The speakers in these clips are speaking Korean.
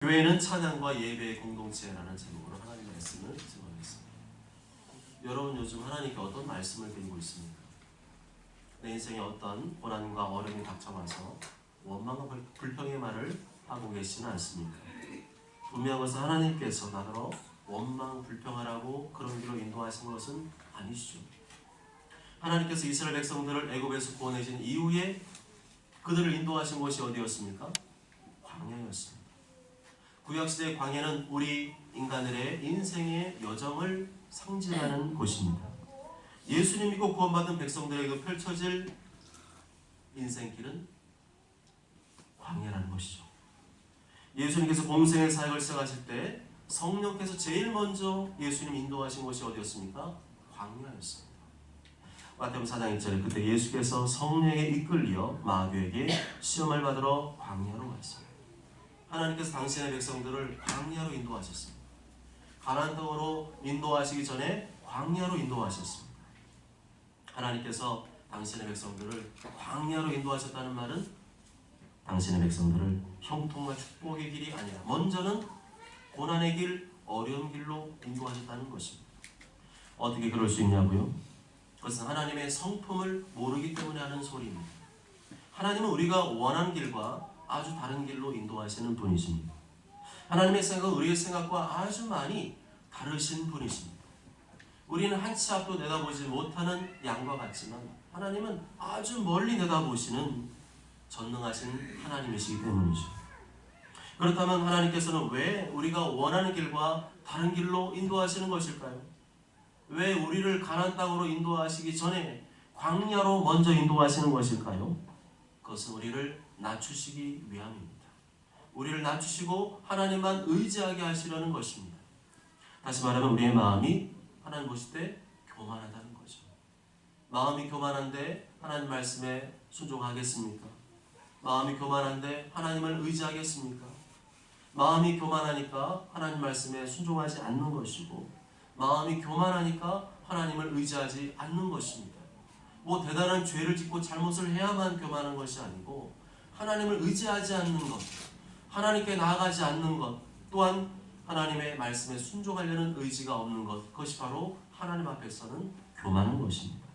교회는 찬양과 예배의 공동체라는 제목으로 하나님의 말씀을 증언했습니다. 여러분 요즘 하나님께 어떤 말씀을 드리고 있습니까? 내 인생에 어떤 고난과 어려움이 닥쳐와서 원망과 불평의 말을 하고 계시는 않습니까? 분명한 것은 하나님께서 나더러 원망 불평하라고 그런 길로 인도하신 것은 아니시죠. 하나님께서 이스라엘 백성들을 애굽에서 구원해신 이후에 그들을 인도하신 곳이 어디였습니까? 광야였습니다. 구약시대의 광야는 우리 인간들의 인생의 여정을 상징하는 곳입니다. 예수님 믿고 구원받은 백성들에게 펼쳐질 인생길은 광야라는 것이죠. 예수님께서 공생의 사역을 시작하실 때 성령께서 제일 먼저 예수님 인도하신 곳이 어디였습니까? 광야였습니다. 마태복음 4장 1절에 그때 예수께서 성령에 이끌려 마귀에게 시험을 받으러 광야로 갔습니다. 하나님께서 당신의 백성들을 광야로 인도하셨습니다. 가나안 땅으로 인도하시기 전에 광야로 인도하셨습니다. 하나님께서 당신의 백성들을 광야로 인도하셨다는 말은 당신의 백성들을 형통과 축복의 길이 아니라 먼저는 고난의 길, 어려운 길로 인도하셨다는 것입니다. 어떻게 그럴 수 있냐고요? 그것은 하나님의 성품을 모르기 때문에 하는 소리입니다. 하나님은 우리가 원하는 길과 아주 다른 길로 인도하시는 분이십니다. 하나님의 생각은 우리의 생각과 아주 많이 다르신 분이십니다. 우리는 한 치 앞도 내다보지 못하는 양과 같지만 하나님은 아주 멀리 내다보시는 전능하신 하나님이시기 때문이죠. 그렇다면 하나님께서는 왜 우리가 원하는 길과 다른 길로 인도하시는 것일까요? 왜 우리를 가나안 땅으로 인도하시기 전에 광야로 먼저 인도하시는 것일까요? 그것은 우리를 낮추시기 위함입니다. 우리를 낮추시고 하나님만 의지하게 하시려는 것입니다. 다시 말하면 우리의 마음이 하나님 보실 때 교만하다는 거죠. 마음이 교만한데 하나님 말씀에 순종하겠습니까? 마음이 교만한데 하나님을 의지하겠습니까? 마음이 교만하니까 하나님 말씀에 순종하지 않는 것이고 마음이 교만하니까 하나님을 의지하지 않는 것입니다. 뭐 대단한 죄를 짓고 잘못을 해야만 교만한 것이 아니고 하나님을 의지하지 않는 것, 하나님께 나아가지 않는 것, 또한 하나님의 말씀에 순종하려는 의지가 없는 것, 그것이 바로 하나님 앞에서는 교만한 것입니다.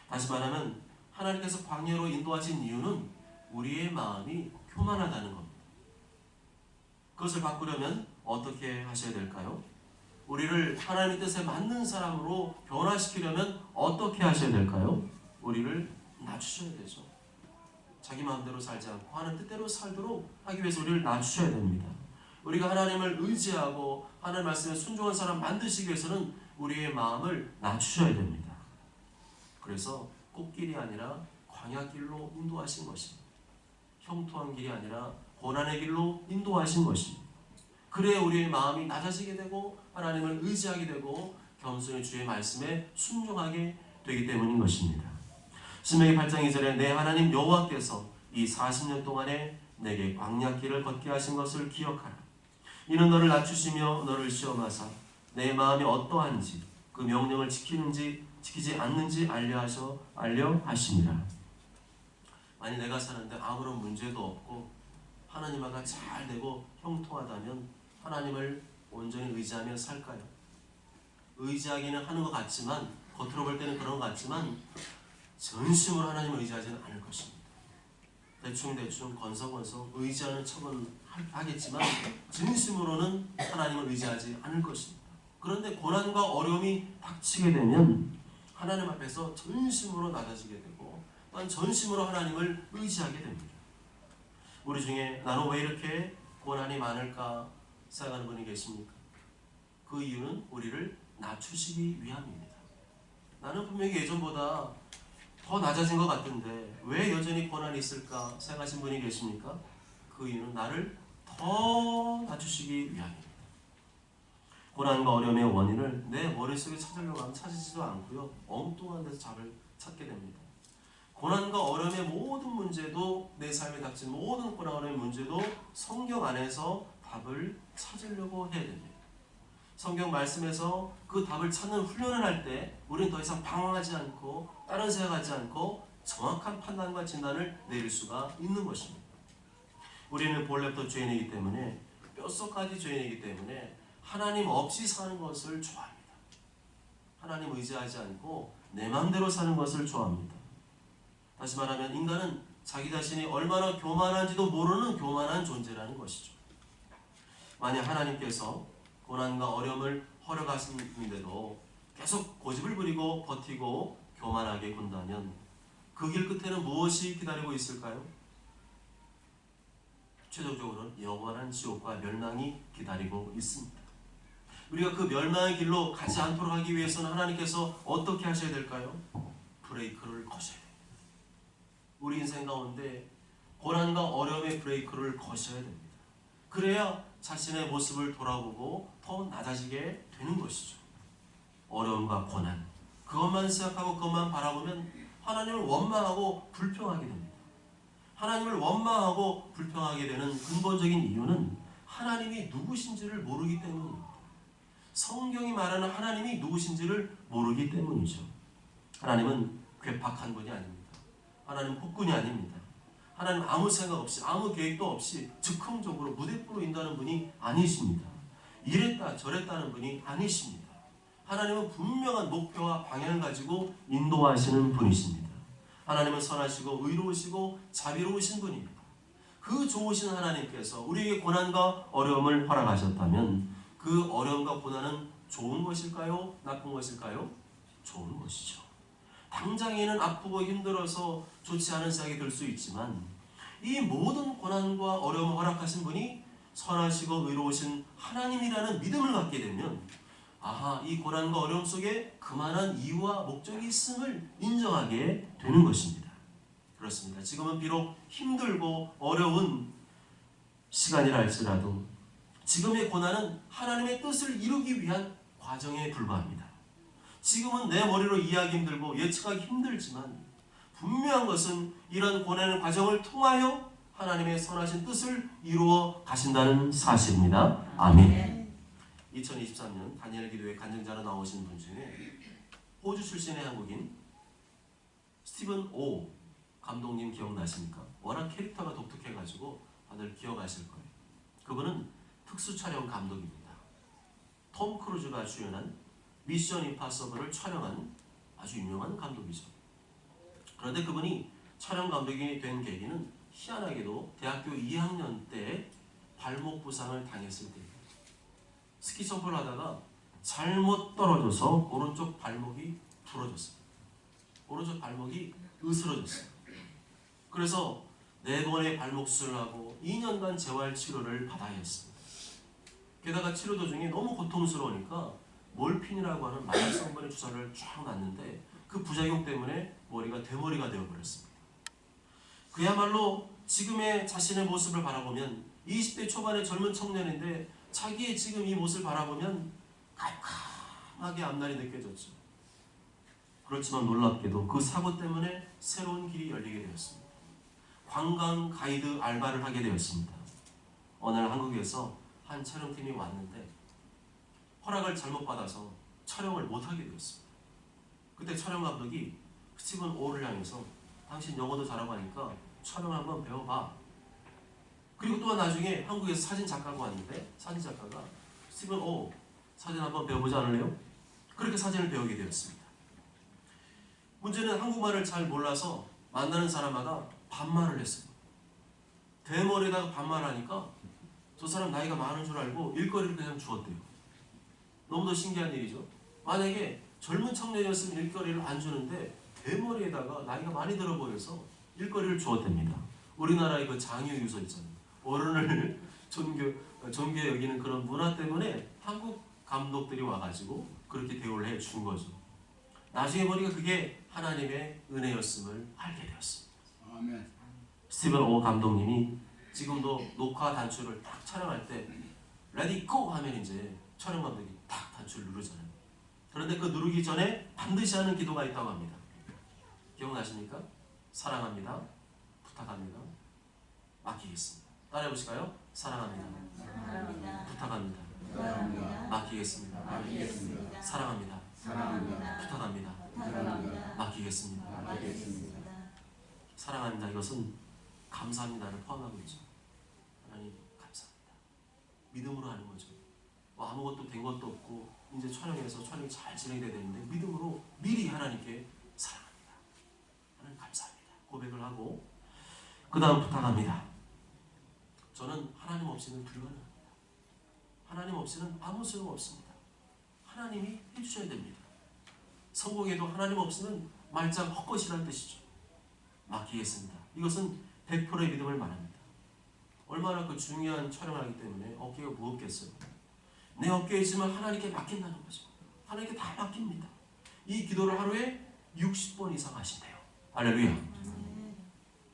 다시 말하면 하나님께서 광야로 인도하신 이유는 우리의 마음이 교만하다는 겁니다. 그것을 바꾸려면 어떻게 하셔야 될까요? 우리를 하나님의 뜻에 맞는 사람으로 변화시키려면 어떻게 하셔야 될까요? 우리를 낮추셔야 되죠. 자기 마음대로 살지 않고 하나님 뜻대로 살도록 하기 위해서 우리를 낮추셔야 됩니다. 우리가 하나님을 의지하고 하나님 말씀에 순종한 사람 만드시기 위해서는 우리의 마음을 낮추셔야 됩니다. 그래서 꽃길이 아니라 광야길로 인도하신 것입니다. 형통한 길이 아니라 고난의 길로 인도하신 것입니다. 그래야 우리의 마음이 낮아지게 되고 하나님을 의지하게 되고 겸손히 주의 말씀에 순종하게 되기 때문인 것입니다. 신명기 8장 2절에 내 하나님 여호와께서 이 40년 동안에 내게 광야길을 걷게 하신 것을 기억하라. 이는 너를 낮추시며 너를 시험하사 내 마음이 어떠한지 그 명령을 지키지 않는지 알려 하심이라. 만약 내가 사는데 아무런 문제도 없고 하나님과 잘 되고 형통하다면 하나님을 온전히 의지하며 살까요? 의지하기는 하는 것 같지만 겉으로 볼 때는 그런 것 같지만 전심으로 하나님을 의지하지는 않을 것입니다. 대충 건성건성 의지하는 척은 하겠지만 진심으로는 하나님을 의지하지 않을 것입니다. 그런데 고난과 어려움이 닥치게 되면 하나님 앞에서 전심으로 낮아지게 되고 또한 전심으로 하나님을 의지하게 됩니다. 우리 중에 나는 왜 이렇게 고난이 많을까 생각하는 분이 계십니까? 그 이유는 우리를 낮추시기 위함입니다. 나는 분명히 예전보다 더 낮아진 것 같은데 왜 여전히 고난이 있을까 생각하신 분이 계십니까? 그 이유는 나를 더 낮추시기 위함입니다. 고난과 어려움의 원인을 내 머릿속에 찾으려고 하면 찾으지도 않고요. 엉뚱한 데서 찾게 됩니다. 고난과 어려움의 모든 문제도 내 삶에 닥친 모든 고난과 어려움의 문제도 성경 안에서 답을 찾으려고 해야 됩니다. 성경 말씀에서 그 답을 찾는 훈련을 할 때 우리는 더 이상 방황하지 않고 다른 생각하지 않고 정확한 판단과 진단을 내릴 수가 있는 것입니다. 우리는 본래부터 죄인이기 때문에 뼛속까지 죄인이기 때문에 하나님 없이 사는 것을 좋아합니다. 하나님 의지하지 않고 내 마음대로 사는 것을 좋아합니다. 다시 말하면 인간은 자기 자신이 얼마나 교만한지도 모르는 교만한 존재라는 것이죠. 만약 하나님께서 고난과 어려움을 허락하시는데도 계속 고집을 부리고 버티고 교만하게 군다면 그 길 끝에는 무엇이 기다리고 있을까요? 최종적으로는 영원한 지옥과 멸망이 기다리고 있습니다. 우리가 그 멸망의 길로 가지 않도록 하기 위해서는 하나님께서 어떻게 하셔야 될까요? 브레이크를 거셔야 됩니다. 우리 인생 가운데 고난과 어려움의 브레이크를 거셔야 됩니다. 그래야 자신의 모습을 돌아보고 더 낮아지게 되는 것이죠. 어려움과 고난, 그것만 생각하고 그것만 바라보면 하나님을 원망하고 불평하게 됩니다. 하나님을 원망하고 불평하게 되는 근본적인 이유는 하나님이 누구신지를 모르기 때문입니다. 성경이 말하는 하나님이 누구신지를 모르기 때문이죠. 하나님은 괴팍한 분이 아닙니다. 하나님 폭군이 아닙니다. 하나님 아무 생각 없이 아무 계획도 없이 즉흥적으로 무대포로 인도하는 분이 아니십니다. 이랬다 저랬다는 분이 아니십니다. 하나님은 분명한 목표와 방향을 가지고 인도하시는 분이십니다. 하나님은 선하시고 의로우시고 자비로우신 분입니다. 그 좋으신 하나님께서 우리에게 고난과 어려움을 허락하셨다면 그 어려움과 고난은 좋은 것일까요? 나쁜 것일까요? 좋은 것이죠. 당장에는 아프고 힘들어서 좋지 않은 생각이 들 수 있지만 이 모든 고난과 어려움을 허락하신 분이 선하시고 의로우신 하나님이라는 믿음을 갖게 되면 아하, 이 고난과 어려움 속에 그만한 이유와 목적이 있음을 인정하게 되는 것입니다. 그렇습니다. 지금은 비록 힘들고 어려운 시간이라 할지라도 지금의 고난은 하나님의 뜻을 이루기 위한 과정에 불과합니다. 지금은 내 머리로 이해하기 힘들고 예측하기 힘들지만 분명한 것은 이런 고난의 과정을 통하여 하나님의 선하신 뜻을 이루어 가신다는 사실입니다. 아멘. 2023년 다니엘 기도회 간증자로 나오신 분 중에 호주 출신의 한국인 스티븐 오 감독님 기억나십니까? 워낙 캐릭터가 독특해가지고 다들 기억하실 거예요. 그분은 특수촬영 감독입니다. 톰 크루즈가 주연한 미션 임파서블을 촬영한 아주 유명한 감독이죠. 그런데 그분이 촬영 감독이 된 계기는 희한하게도 대학교 2학년 때 발목 부상을 당했을 때입니다. 스키 점프를 하다가 잘못 떨어져서 오른쪽 발목이 부러졌어요. 오른쪽 발목이 으스러졌어요. 그래서 4번의 발목 수술을 하고 2년간 재활치료를 받아야 했습니다. 게다가 치료 도중에 너무 고통스러우니까 몰핀이라고 하는 마약 성분의 주사를 쫙 놨는데 그 부작용 때문에 머리가 대머리가 되어버렸습니다. 그야말로 지금의 자신의 모습을 바라보면 20대 초반의 젊은 청년인데 자기의 지금 이 모습을 바라보면 캄캄하게 앞날이 느껴졌죠. 그렇지만 놀랍게도 그 사고 때문에 새로운 길이 열리게 되었습니다. 관광 가이드 알바를 하게 되었습니다. 어느 날 한국에서 한 촬영팀이 왔는데 허락을 잘못 받아서 촬영을 못하게 되었습니다. 그때 촬영 감독이 스티븐 오를 향해서 당신 영어도 잘하고 하니까 촬영을 한번 배워봐. 그리고 또한 나중에 한국에서 사진 작가가 왔는데 사진 작가가 스티븐 오 사진 한번 배워보지 않을래요? 그렇게 사진을 배우게 되었습니다. 문제는 한국말을 잘 몰라서 만나는 사람마다 반말을 했어요. 대머리에다가 반말하니까 저 사람 나이가 많은 줄 알고 일거리를 그냥 주었대요. 너무도 신기한 일이죠. 만약에 젊은 청년이었으면 일거리를 안 주는데 대머리에다가 나이가 많이 들어 보여서 일거리를 주었답니다. 우리나라의 그 장유유서 있잖아요. 어른을 존귀 여기는 그런 문화 때문에 한국 감독들이 와가지고 그렇게 대우를 해준 거죠. 나중에 보니까 그게 하나님의 은혜였음을 알게 되었습니다. 아멘. 스티븐 오 감독님이 지금도 녹화 단추를 딱 촬영할 때 레디 고 하면 이제 촬영 감독이 딱 단추를 누르잖아요. 그런데 그 누르기 전에 반드시 하는 기도가 있다고 합니다. 기억나십니까? 사랑합니다. 부탁합니다. 맡기겠습니다. 따라해보실까요? 사랑합니다. 사랑합니다. 부탁합니다. 부탁합니다. 맡기겠습니다. 맡기겠습니다. 사랑합니다. 사랑합니다. 부탁합니다. 부탁합니다. 맡기겠습니다. 맡기겠습니다. 사랑합니다. 이것은 감사합니다를 포함하고 있죠. 하나님 감사합니다. 믿음으로 하는 거죠. 뭐 아무것도 된 것도 없고 이제 촬영이 잘 진행돼야 되는데 믿음으로 미리 하나님께 사랑합니다. 하나님 감사합니다. 고백을 하고 그 다음 부탁합니다. 저는 하나님 없이는 불가능합니다. 하나님 없이는 아무 소용 없습니다. 하나님이 해주셔야 됩니다. 성공에도 하나님 없이는 말짱 헛것이라는 뜻이죠. 맡기겠습니다. 이것은 100%의 믿음을 말합니다. 얼마나 그 중요한 촬영을 하기 때문에 어깨가 무겁겠어요. 내 어깨에 있으면 하나님께 맡긴다는 거죠. 하나님께 다 맡깁니다. 이 기도를 하루에 60번 이상 하신대요. 할렐루야.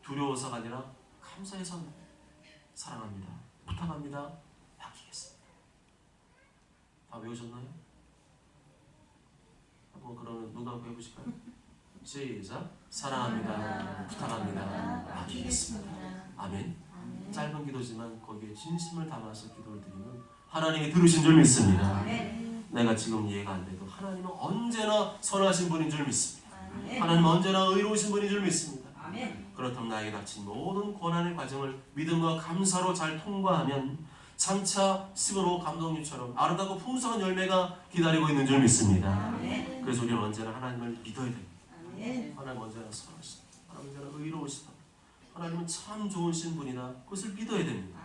두려워서가 아니라 감사해서 사랑합니다. 부탁합니다. 맡기겠습니다. 다 외우셨나요? 한번 그러면 누가 한번 해보실까요? 시작. 사랑합니다. 부탁합니다. 맡기겠습니다. 아멘. 짧은 기도지만 거기에 진심을 담아서 기도를 드리면 하나님이 들으신 줄 믿습니다. 내가 지금 이해가 안 돼도 하나님은 언제나 선하신 분인 줄 믿습니다. 하나님은 언제나 의로우신 분인 줄 믿습니다. 그렇다면 나에게 닥친 모든 고난의 과정을 믿음과 감사로 잘 통과하면 장차 15로 감독님처럼 아름답고 풍성한 열매가 기다리고 있는 줄 믿습니다. 그래서 우리는 언제나 하나님을 믿어야 됩니다. 하나님 언제나 선하시다. 하나님 언제나 의로우시다. 하나님은 참 좋으신 분이다. 그것을 믿어야 됩니다.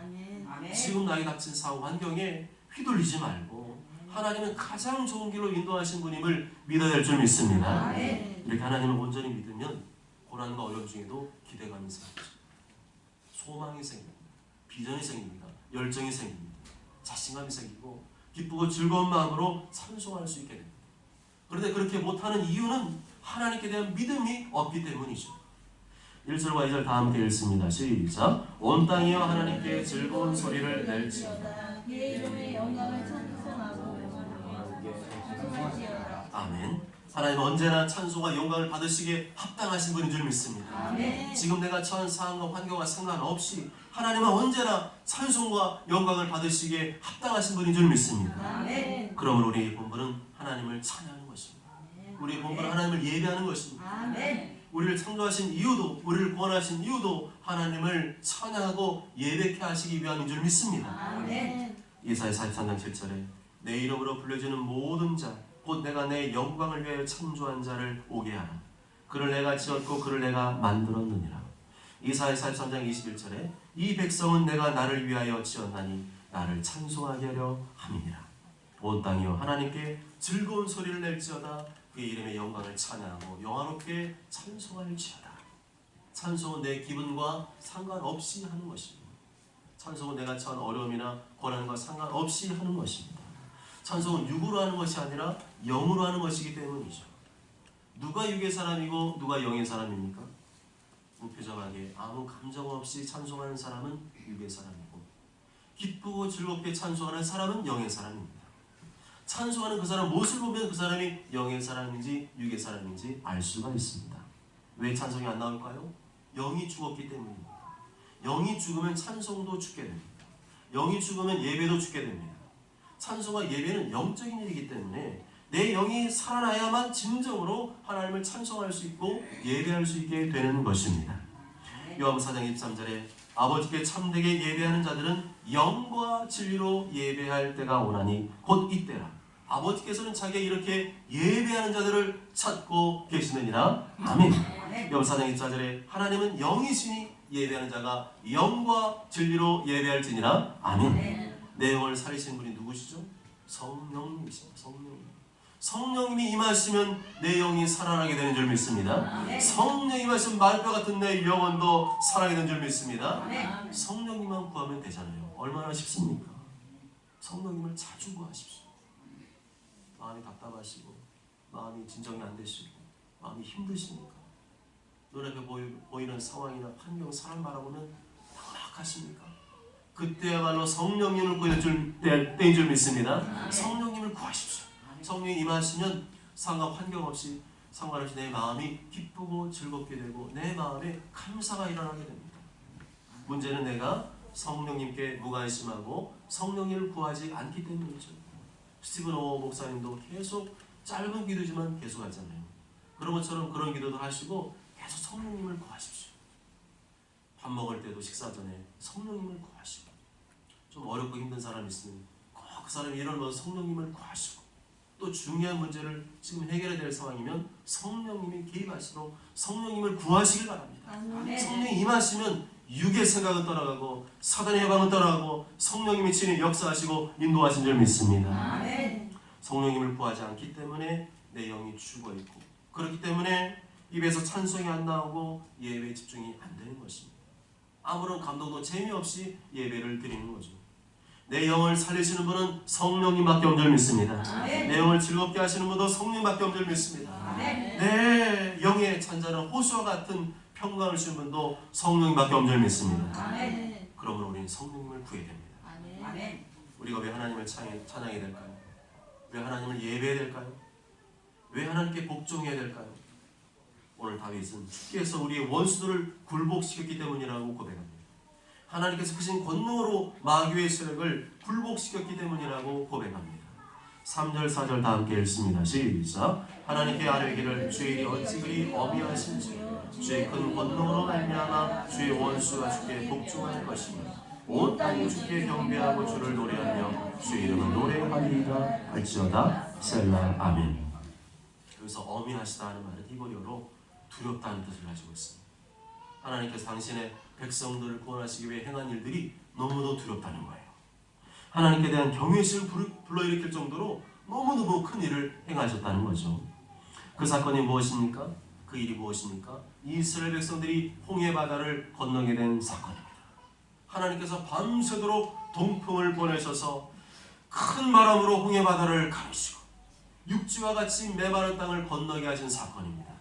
지금 나에게 닥친 상황 환경에 휘둘리지 말고 하나님은 가장 좋은 길로 인도하신 분임을 믿어야 될 줄 믿습니다. 이렇게 하나님을 온전히 믿으면 고난과 어려움 중에도 기대감이 생기죠. 소망이 생깁니다. 비전이 생깁니다. 열정이 생깁니다. 자신감이 생기고 기쁘고 즐거운 마음으로 찬송할 수 있게 됩니다. 그런데 그렇게 못하는 이유는 하나님께 대한 믿음이 없기 때문이죠. 1절과 2절 다 함께 읽습니다. 시작. 온 땅이여 하나님께 즐거운 소리를 낼지어다. 그의 이름의 영광을 찬송하고 아멘. 하나님 언제나 찬송과 영광을 받으시기에 합당하신 분인 줄 믿습니다. 지금 내가 처한 상황과 환경과 상관없이 하나님은 언제나 찬송과 영광을 받으시기에 합당하신 분인 줄 믿습니다. 그러므로 우리 본분은 하나님을 찬양하는 것입니다. 우리 본분은 하나님을 예배하는 것입니다. 우리를 창조하신 이유도 우리를 구원하신 이유도 하나님을 찬양하고 예배케 하시기 위함인 줄 믿습니다. 예사야 43장 7절에 내 이름으로 불려지는 모든 자 곧 내가 내 영광을 위하여 창조한 자를 오게 하라. 그를 내가 지었고 그를 내가 만들었느니라. 예사야 43장 21절에 이 백성은 내가 나를 위하여 지었나니 나를 찬송하게 하려 함이니라. 온 땅이여 하나님께 즐거운 소리를 낼지어다. 그의 이름의 영광을 찬양하고 영화롭게 찬송할지어다. 찬송은 내 기분과 상관없이 하는 것입니다. 찬송은 내가 처한 어려움이나 고난과 상관없이 하는 것입니다. 찬송은 육으로 하는 것이 아니라 영으로 하는 것이기 때문이죠. 누가 육의 사람이고 누가 영의 사람입니까? 무표정하게 아무 감정 없이 찬송하는 사람은 육의 사람이고 기쁘고 즐겁게 찬송하는 사람은 영의 사람입니다. 찬송하는 그 사람 무엇을 보면 그 사람이 영의 사람인지 육의 사람인지 알 수가 있습니다. 왜 찬송이 안 나올까요? 영이 죽었기 때문입니다. 영이 죽으면 찬송도 죽게 됩니다. 영이 죽으면 예배도 죽게 됩니다. 찬송과 예배는 영적인 일이기 때문에 내 영이 살아나야만 진정으로 하나님을 찬송할 수 있고 예배할 수 있게 되는 것입니다. 요한복음 4장 23절에 아버지께 참되게 예배하는 자들은 영과 진리로 예배할 때가 오나니 곧 이때라. 아버지께서는 자기가 이렇게 예배하는 자들을 찾고 계시느니라. 아멘. 요한복음 4장 24절에 하나님은 영이시니 예배하는 자가 영과 진리로 예배할지니라. 아멘. 내 영을 살리신 분이 누구시죠? 성령님이십니다. 성령님이 임하시면 내 영이 살아나게 되는 줄 믿습니다. 성령이 임하시면 말뼈 같은 내 영혼도 살아나게 되는 줄 믿습니다. 성령님만 구하면 되잖아요. 얼마나 쉽습니까? 성령님을 자주 구하십시오. 마음이 답답하시고 마음이 진정이 안 되시고 마음이 힘드십니까? 눈앞에 보이는 상황이나 환경, 사람 바라보면 막막하십니까? 그때야말로 성령님을 구할 때인 줄 믿습니다. 성령님을 구하십시오. 성령이 임하시면 상관없이 내 마음이 기쁘고 즐겁게 되고 내 마음에 감사가 일어나게 됩니다. 문제는 내가 성령님께 무관심하고 성령님을 구하지 않기 때문이죠. 스티븐 오 목사님도 계속 짧은 기도지만 계속 하잖아요. 그런 것처럼 그런 기도도 하시고 계속 성령님을 구하십시오. 밥 먹을 때도 식사 전에 성령님을 구하시고 좀 어렵고 힘든 사람이 있으면 꼭 그 사람이 이런 성령님을 구하시고, 또 중요한 문제를 지금 해결해야 될 상황이면 성령님이 개입하시도록 성령님을 구하시길 바랍니다. 성령이 임하시면 육의 생각은 떠나가고 사단의 해방은 떠나가고 성령님이 친히 역사하시고 인도하신 줄 믿습니다. 성령님을 구하지 않기 때문에 내 영이 죽어있고, 그렇기 때문에 입에서 찬송이 안 나오고 예배에 집중이 안 되는 것입니다. 아무런 감동도 재미없이 예배를 드리는 거죠. 내 영을 살리시는 분은 성령님밖에 없는 줄 믿습니다. 내 영을 즐겁게 하시는 분도 성령님밖에 없는 줄 믿습니다. 내 영의 잔잔한 호수와 같은 평강을 주시는 분도 성령님밖에 없는 줄 믿습니다. 그러므로 우리는 성령님을 구해야 됩니다. 우리가 왜 하나님을 찬양해야 될까요? 왜 하나님을 예배해야 될까요? 왜 하나님께 복종해야 될까요? 오늘 다윗은 주께서 우리의 원수들을 굴복시켰기 때문이라고 고백합니다. 하나님께서 크신 권능으로 마귀의 세력을 굴복시켰기 때문이라고 고백합니다. 3절 4절 다 함께 읽습니다. 시작. 하나님께 아뢰기를 주의 일이 어찌 그리 어미하신지 주의 큰 권능으로 말미암아 주의 원수가 주께 복종할 것이며 온 땅이 주께 경배하고 주를 노래하며 주의 이름을 노래하리이다 할지어다. 셀라. 아멘. 여기서 어미하시다 하는 말은 히브리어로 두렵다는 뜻을 가지고 있습니다. 하나님께서 당신의 백성들을 구원하시기 위해 행한 일들이 너무도 두렵다는 거예요. 하나님께 대한 경외심을 불러일으킬 정도로 너무너무 큰 일을 행하셨다는 거죠. 그 사건이 무엇입니까? 그 일이 무엇입니까? 이스라엘 백성들이 홍해 바다를 건너게 된 사건입니다. 하나님께서 밤새도록 동풍을 보내셔서 큰 바람으로 홍해 바다를 가르시고 육지와 같이 메마른 땅을 건너게 하신 사건입니다.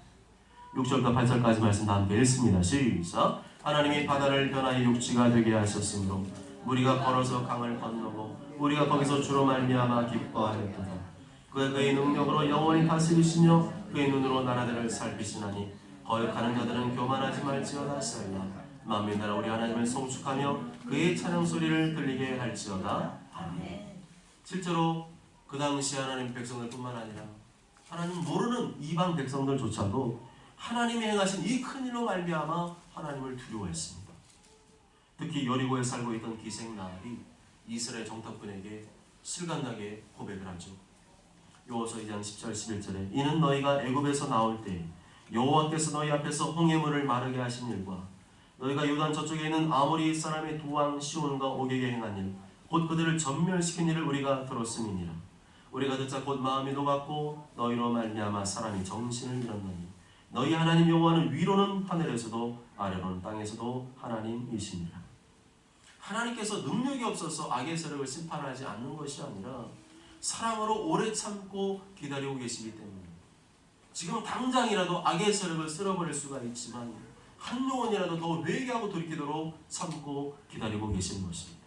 6절부터 8절까지 말씀 다 함께 읽습니다. 시작. 하나님이 바다를 변하여 육지가 되게 하셨으므로 우리가 걸어서 강을 건너고 우리가 거기서 주로 말미암아 기뻐하였도다. 그의 능력으로 영원히 다스리시며 그의 눈으로 나라들을 살피시나니 거역하는 자들은 교만하지 말지어다. 셀라. 만민 나라 우리 하나님을 송축하며 그의 찬양 소리를 들리게 할지어다. 아멘. 실제로 그 당시 하나님 백성들뿐만 아니라 하나님 모르는 이방 백성들조차도 하나님이 행하신 이 큰 일로 말미암아 하나님을 두려워했습니다. 특히 여리고에 살고 있던 기생나합이 이스라엘 정탐꾼에게 실감나게 고백을 하죠. 여호수아 2장 10절 11절에 이는 너희가 애굽에서 나올 때 여호와께서 너희 앞에서 홍해물을 마르게 하신 일과 너희가 요단 저쪽에 있는 아모리 사람의 두 왕 시온과 오게게 행한 일 곧 그들을 전멸시킨 일을 우리가 들었음이니라. 우리가 듣자 곧 마음이 녹았고 너희로 말미암아 사람이 정신을 잃었나니 너희 하나님 여호와는 위로는 하늘에서도 아래로는 땅에서도 하나님이시니라. 하나님께서 능력이 없어서 악의 세력을 심판하지 않는 것이 아니라 사랑으로 오래 참고 기다리고 계시기 때문에 지금 당장이라도 악의 세력을 쓸어버릴 수가 있지만 한 영혼이라도 더 회개하고 돌이키도록 참고 기다리고 계시는 것입니다.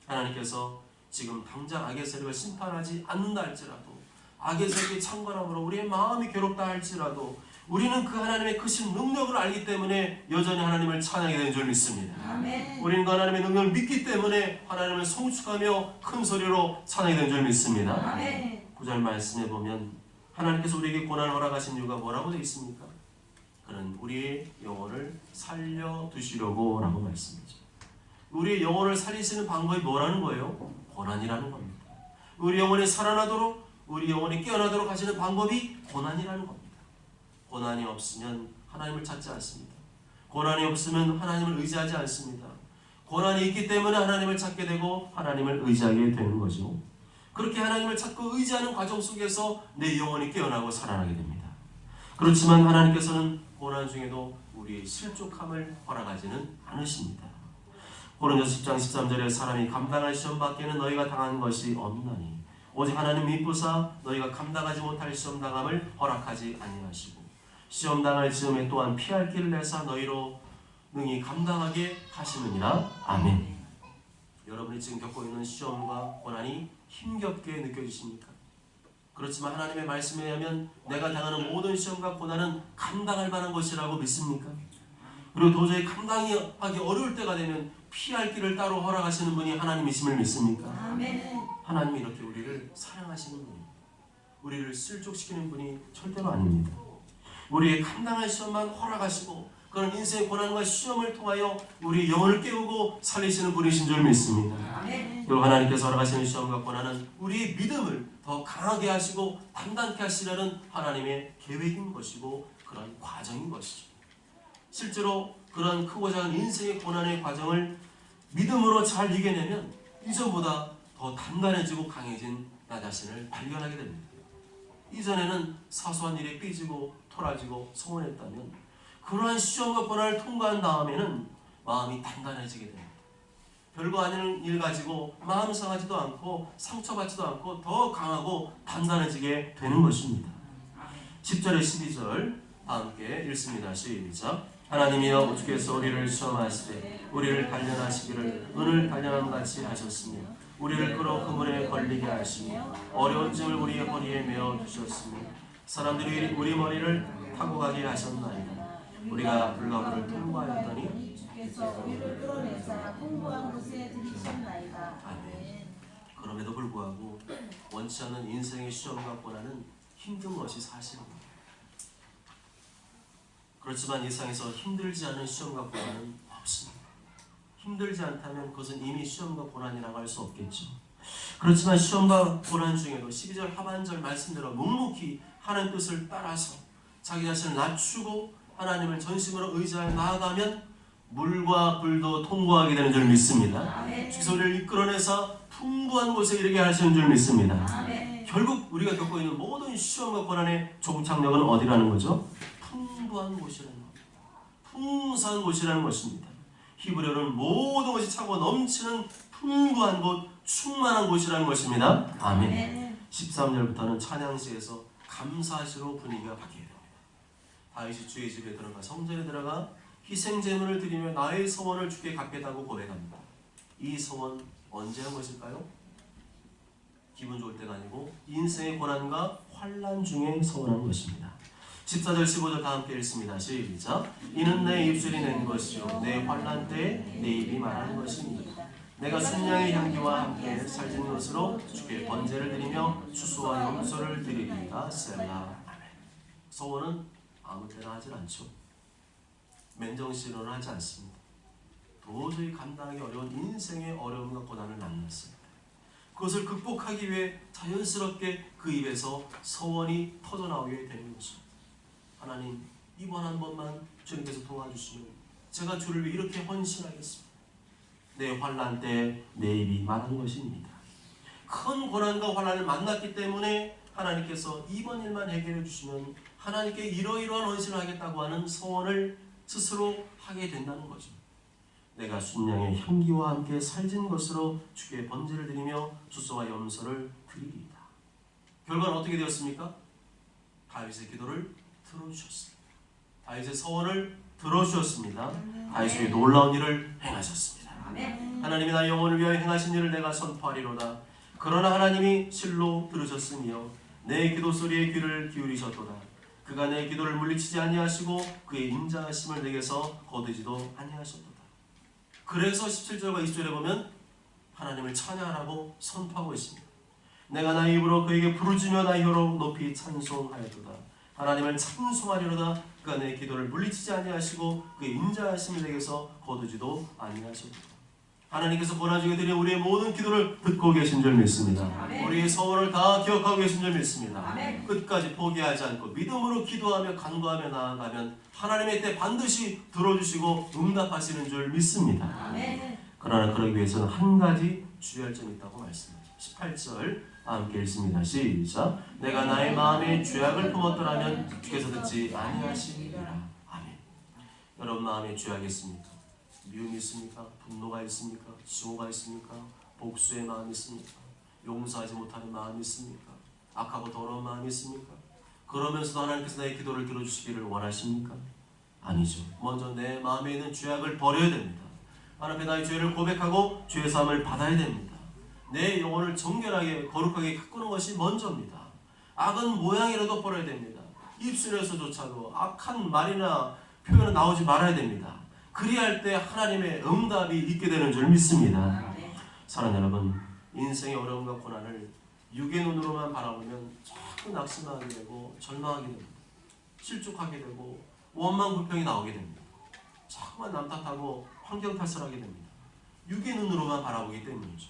하나님께서 지금 당장 악의 세력을 심판하지 않는다 할지라도 악의 세력이 창궐함으로 우리의 마음이 괴롭다 할지라도 우리는 그 하나님의 크신 능력을 알기 때문에 여전히 하나님을 찬양해야 되는 줄 믿습니다. 아멘. 우리는 그 하나님의 능력을 믿기 때문에 하나님을 송축하며 큰 소리로 찬양해야 되는 줄 믿습니다. 아멘. 9절 말씀해 보면 하나님께서 우리에게 고난을 허락하신 이유가 뭐라고 되어 있습니까? 그는 우리의 영혼을 살려두시려고 라고 말씀하죠. 우리의 영혼을 살리시는 방법이 뭐라는 거예요? 고난이라는 겁니다. 우리 영혼이 살아나도록 우리 영혼이 깨어나도록 하시는 방법이 고난이라는 겁니다. 고난이 없으면 하나님을 찾지 않습니다. 고난이 없으면 하나님을 의지하지 않습니다. 고난이 있기 때문에 하나님을 찾게 되고 하나님을 의지하게 되는 거죠. 그렇게 하나님을 찾고 의지하는 과정 속에서 내 영혼이 깨어나고 살아나게 됩니다. 그렇지만 하나님께서는 고난 중에도 우리의 실족함을 허락하지는 않으십니다. 고린도서 10장 13절에 사람이 감당할 시험 밖에는 너희가 당한 것이 없나니 오직 하나님 미쁘사 너희가 감당하지 못할 시험 당함을 허락하지 아니하시고 시험 당할 즈음에 또한 피할 길을 내사 너희로 능히 감당하게 하시느니라. 아멘. 여러분이 지금 겪고 있는 시험과 고난이 힘겹게 느껴지십니까? 그렇지만 하나님의 말씀에 의하면 내가 당하는 모든 시험과 고난은 감당할 만한 것이라고 믿습니까? 그리고 도저히 감당하기 어려울 때가 되면 피할 길을 따로 허락하시는 분이 하나님이심을 믿습니까? 아멘. 하나님이 이렇게 우리를 사랑하시는 분이, 우리를 실족시키는 분이 절대로 아닙니다. 우리의 감당할 시험만 허락하시고 그런 인생의 고난과 시험을 통하여 우리 영혼을 깨우고 살리시는 분이신 줄 믿습니다. 아멘. 그리고 하나님께서 허락하시는 시험과 고난은 우리의 믿음을 더 강하게 하시고 단단케 하시려는 하나님의 계획인 것이고 그런 과정인 것이죠. 실제로 그런 크고 작은 인생의 고난의 과정을 믿음으로 잘 이겨내면 이전보다 더 단단해지고 강해진 나 자신을 발견하게 됩니다. 이전에는 사소한 일에 삐지고 토라지고 서운했다면 그러한 시험과 고난을 통과한 다음에는 마음이 단단해지게 됩니다. 별거 아닌 일 가지고 마음 상하지도 않고 상처받지도 않고 더 강하고 단단해지게 되는 것입니다. 10절에 12절 함께 읽습니다. 시작. 하나님이여 주께서 우리를 시험하시되 우리를 단련하시기를 은을 단련함 같이 하셨으며 우리를 끌어 그물에 걸리게 하시며 어려운 짐을 우리의 허리에 메어 주셨으며 사람들이 우리 머리를 타고 가게 하셨나이다. 우리가 불가불을 통과하였더니 주께서 우리를 끌어내사 풍부한 곳에 들이셨나이다. 아멘. 그럼에도 불구하고 원치 않는 인생의 시험과 고난은 힘든 것이 사실입니다. 그렇지만 이 세상에서 힘들지 않은 시험과 고난은 없습니다. 힘들지 않다면 그것은 이미 시험과 고난이라고 할 수 없겠죠. 그렇지만 시험과 고난 중에도 12절 하반절 말씀대로 묵묵히 하나님 뜻을 따라서 자기 자신을 낮추고 하나님을 전심으로 의지하여 나아가면 물과 불도 통과하게 되는 줄 믿습니다. 주께서 우리를 이끌어내서 풍부한 곳에 이르게 하시는 줄 믿습니다. 결국 우리가 겪고 있는 모든 시험과 고난의 종착역은 어디라는 거죠? 풍부한 곳이라는 겁니다. 풍성한 곳이라는 것입니다. 히브리어는 모든 것이 차고 넘치는 풍부한 곳, 충만한 곳이라는 것입니다. 아멘. 13절부터는 찬양시에서 감사시로 분위기가 바뀌게 됩니다. 다윗이 주의 집에 들어가 성전에 들어가 희생 제물을 드리며 나의 소원을 주께 갚겠다고 고백합니다. 이 소원 언제 한 것일까요? 기분 좋을 때가 아니고 인생의 고난과 환난 중에 소원한 것입니다. 14절 15절 다 함께 읽습니다. 시작. 이는 내 입술이 낸 것이요 내 환난 때에 내 입이 말하는 것입니다. 내가 순양의 향기와 함께 살진 것으로 주께 번제를 드리며 추수와 염소를 드리리이다. 셀라. 소원은 아무 때나 하질 않죠. 맨정신으로는 하지 않습니다. 도저히 감당하기 어려운 인생의 어려움과 고난을 만났습니다. 그것을 극복하기 위해 자연스럽게 그 입에서 소원이 터져나오게 되는 것입니다. 하나님, 이번 한 번만 주님께서 도와주시면 제가 주를 위해 이렇게 헌신하겠습니다. 내 환난 때 내 입이 말하는 것입니다. 큰 고난과 환난을 만났기 때문에 하나님께서 이번 일만 해결해 주시면 하나님께 이러이러한 헌신을 하겠다고 하는 소원을 스스로 하게 된다는 거죠. 내가 순양의 향기와 함께 살진 것으로 주께 번제를 드리며 추수와 염소를 드리리이다. 결과는 어떻게 되었습니까? 다윗의 기도를 들어주셨습니다. 다윗의 소원을 들어주셨습니다. 다윗의 놀라운 일을 행하셨습니다. 하나님이 나의 영혼을 위하여 행하신 일을 내가 선포하리로다. 그러나 하나님이 실로 들으셨으며 내 기도 소리에 귀를 기울이셨도다. 그가 내 기도를 물리치지 아니하시고 그의 인자하심을 내게서 거두지도 아니하셨도다. 그래서 17절과 20절에 보면 하나님을 찬양하라고 선포하고 있습니다. 내가 나의 입으로 그에게 부르짖으며 나의 혀로 높이 찬송하였도다. 하나님을 찬송하리로다. 그가 내 기도를 물리치지 아니하시고 그의 인자하심을 내게서 거두지도 아니하셨도다. 하나님께서 고난 중에 드린 우리의 모든 기도를 듣고 계신 줄 믿습니다. 우리의 소원을 다 기억하고 계신 줄 믿습니다. 끝까지 포기하지 않고 믿음으로 기도하며 간구하며 나아가면 하나님의 때 반드시 들어주시고 응답하시는 줄 믿습니다. 그러나 그러기 위해서는 한 가지 주의할 점이 있다고 말씀합니다. 18절 함께 읽습니다. 시작. 내가 나의 마음에 죄악을 품었더라면 주께서 듣지 아니하시리라. 아멘. 여러분 마음에 죄악이 있습니까? 미움이 있습니까? 분노가 있습니까? 증오가 있습니까? 복수의 마음이 있습니까? 용서하지 못하는 마음이 있습니까? 악하고 더러운 마음이 있습니까? 그러면서도 하나님께서 나의 기도를 들어주시기를 원하십니까? 아니죠. 먼저 내 마음에 있는 죄악을 버려야 됩니다. 하나님께 나의 죄를 고백하고 죄 사함을 받아야 됩니다. 내 영혼을 정결하게 거룩하게 가꾸는 것이 먼저입니다. 악은 모양이라도 버려야 됩니다. 입술에서조차도 악한 말이나 표현은 나오지 말아야 됩니다. 그리할 때 하나님의 응답이 있게 되는 줄 믿습니다. 사랑하는 여러분, 인생의 어려움과 고난을 육의 눈으로만 바라보면 자꾸 낙심하게 되고 절망하게 됩니다. 실족하게 되고 원망 불평이 나오게 됩니다. 자꾸만 남 탓하고 환경 탓을 하게 됩니다. 육의 눈으로만 바라보기 때문이죠.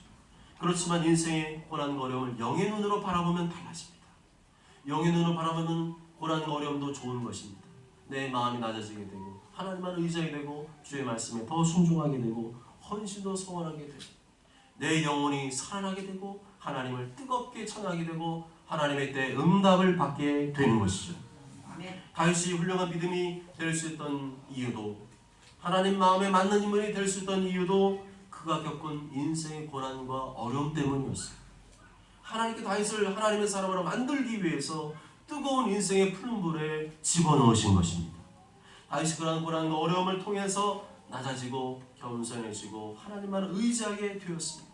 그렇지만 인생의 고난과 어려움을 영의 눈으로 바라보면 달라집니다. 영의 눈으로 바라보면 고난과 어려움도 좋은 것입니다. 내 마음이 낮아지게 되고 하나님만 의지하게 되고 주의 말씀에 더 순종하게 되고 헌신도 소원하게 되고 내 영혼이 살아나게 되고 하나님을 뜨겁게 찬양하게 되고 하나님의 때 응답을 받게 되는 것이죠. 다윗이 훌륭한 믿음이 될 수 있던 이유도 하나님 마음에 맞는 인물이 될 수 있던 이유도 그가 겪은 인생의 고난과 어려움 때문이었어요. 하나님께 다윗을 하나님의 사람으로 만들기 위해서 뜨거운 인생의 푸른불에 집어넣으신 것입니다. 다윗이 그러한 고난과 어려움을 통해서 낮아지고 겸손해지고 하나님만 의지하게 되었습니다.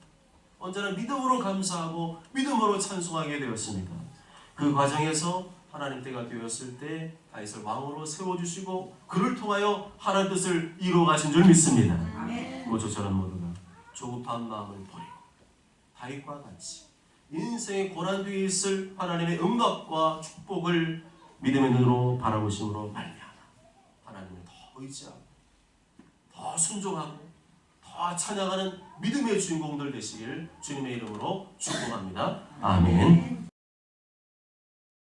언제나 믿음으로 감사하고 믿음으로 찬송하게 되었습니다. 그 과정에서 하나님 때가 되었을 때 다윗을 왕으로 세워주시고 그를 통하여 하나님 뜻을 이루어 가신 줄 믿습니다. 모쪼처럼 모두가 조급한 마음을 버리고 다윗과 같이 인생의 고난 뒤에 있을 하나님의 응답과 축복을 믿음의 눈으로 바라보심으로 말미암아 하나님을 더 의지하고 더 순종하고 더 찬양하는 믿음의 주인공들 되시길 주님의 이름으로 축복합니다. 아멘.